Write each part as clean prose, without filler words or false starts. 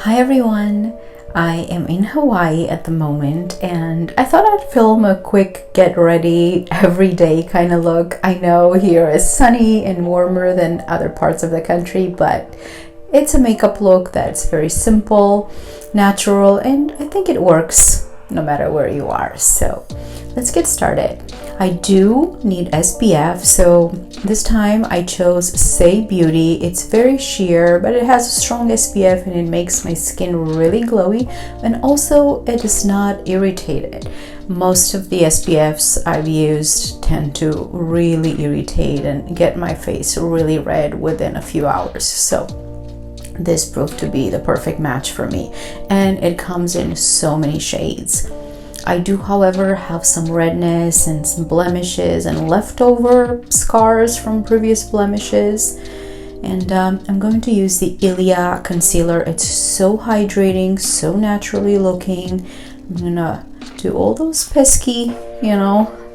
Hi everyone, I am in Hawaii at the moment and I thought I'd film a quick get ready everyday kind of look. I know here is sunny and warmer than other parts of the country, but it's a makeup look that's very simple, natural, and I think it works no matter where you are. So let's get started. I do need SPF, so this time I chose Saie Beauty. It's very sheer, but it has a strong SPF and it makes my skin really glowy, and also it is not irritated. Most of the SPFs I've used tend to really irritate and get my face really red within a few hours. So this proved to be the perfect match for me, and it comes in so many shades. I do, however, have some redness and some blemishes and leftover scars from previous blemishes. And I'm going to use the Ilia Concealer. It's so hydrating, so naturally looking. I'm gonna do all those pesky,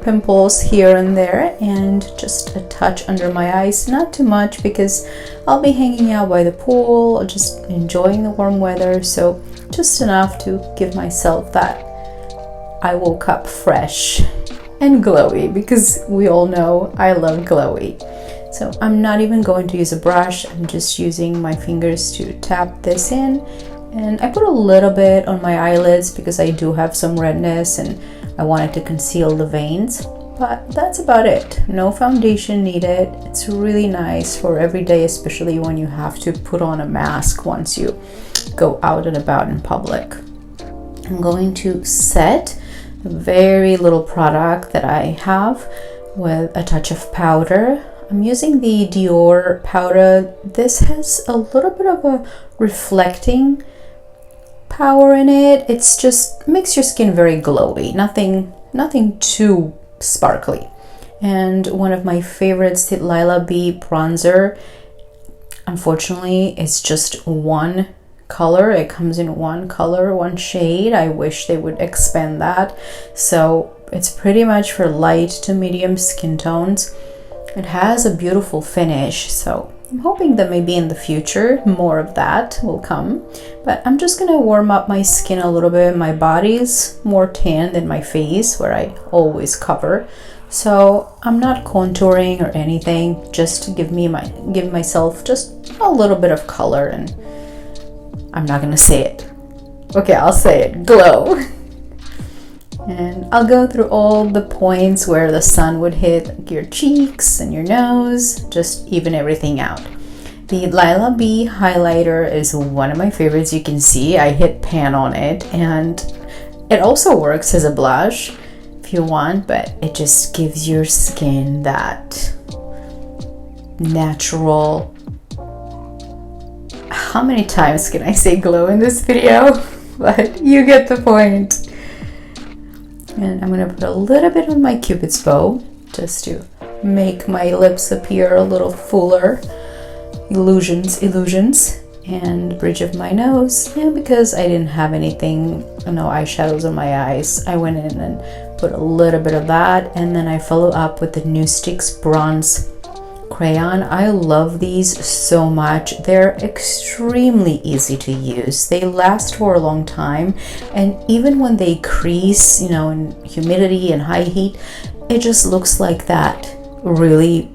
pimples here and there, and just a touch under my eyes. Not too much because I'll be hanging out by the pool, just enjoying the warm weather. So just enough to give myself that I woke up fresh and glowy, because we all know I love glowy. So I'm not even going to use a brush. I'm just using my fingers to tap this in, and I put a little bit on my eyelids because I do have some redness and I wanted to conceal the veins, but that's about it. No foundation needed. It's really nice for every day, especially when you have to put on a mask once you go out and about in public. I'm going to set a very little product that I have with a touch of powder. I'm using the Dior Powder. This has a little bit of a reflecting power in it. It's just makes your skin very glowy, nothing too sparkly. And one of my favorites, the Lila B bronzer. Unfortunately, it's just one color. It comes in one color, one shade. I wish they would expand that. So it's pretty much for light to medium skin tones. It has a beautiful finish, so I'm hoping that maybe in the future more of that will come. But I'm just gonna warm up my skin a little bit. My body's more tan than my face, where I always cover. So I'm not contouring or anything, just to give myself just a little bit of color. And I'm not gonna say it. Okay, I'll say it. Glow. And I'll go through all the points where the sun would hit your cheeks and your nose, just even everything out. The Lila B highlighter is one of my favorites. You can see I hit pan on it, and it also works as a blush if you want, but it just gives your skin that natural. How many times can I say glow in this video? But you get the point. And I'm gonna put a little bit on my Cupid's bow just to make my lips appear a little fuller. Illusions. And bridge of my nose. And because I didn't have anything, no eyeshadows on my eyes, I went in and put a little bit of that. And then I follow up with the NuSticks Bronze Crayon. I love these so much. They're extremely easy to use. They last for a long time, and even when they crease, in humidity and high heat, it just looks like that really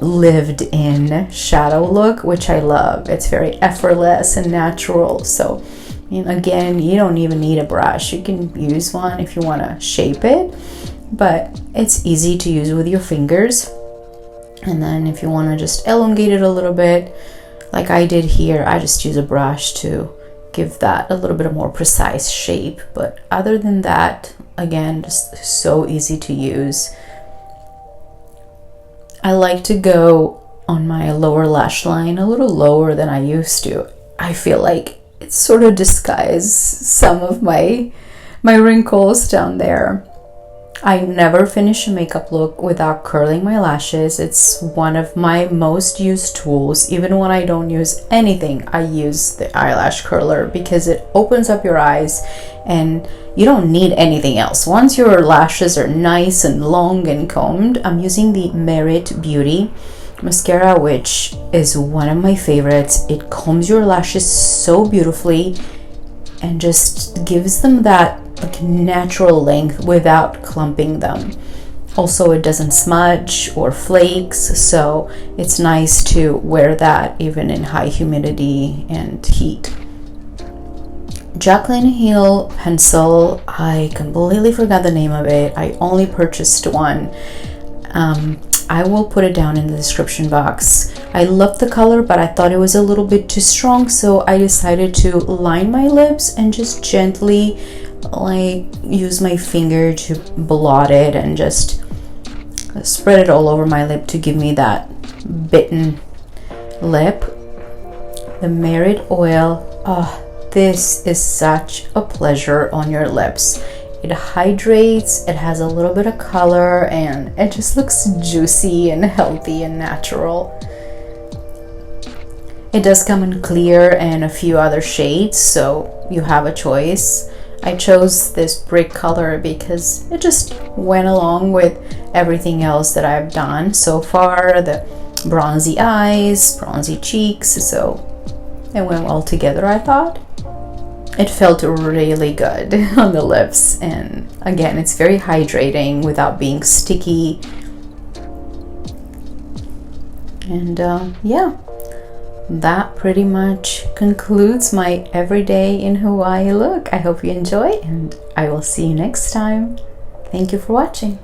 lived in shadow look, which I love. It's very effortless and natural. So again, you don't even need a brush. You can use one if you want to shape it, but it's easy to use with your fingers. And then if you want to just elongate it a little bit, like I did here, I just use a brush to give that a little bit of more precise shape. But other than that, again, just so easy to use. I like to go on my lower lash line a little lower than I used to. I feel like it sort of disguises some of my wrinkles down there. I never finish a makeup look without curling my lashes. It's one of my most used tools. Even when I don't use anything, I use the eyelash curler because it opens up your eyes and you don't need anything else. Once your lashes are nice and long and combed, I'm using the Merit Beauty mascara, which is one of my favorites. It combs your lashes so beautifully and just gives them that like natural length without clumping them. Also, it doesn't smudge or flakes, so it's nice to wear that even in high humidity and heat. Jaclyn Hill pencil, I completely forgot the name of it. I only purchased one. I will put it down in the description box. I love the color, but I thought it was a little bit too strong, so I decided to line my lips and just gently like use my finger to blot it and just spread it all over my lip to give me that bitten lip. The Merit Oil, oh, this is such a pleasure on your lips. It hydrates, it has a little bit of color, and it just looks juicy and healthy and natural. It does come in clear and a few other shades, so you have a choice. I chose this brick color because it just went along with everything else that I've done so far. The bronzy eyes, bronzy cheeks, so it went well together, I thought. It felt really good on the lips, and again, it's very hydrating without being sticky. And yeah, that pretty much concludes my everyday in Hawaii look. I hope you enjoy, and I will see you next time. Thank you for watching.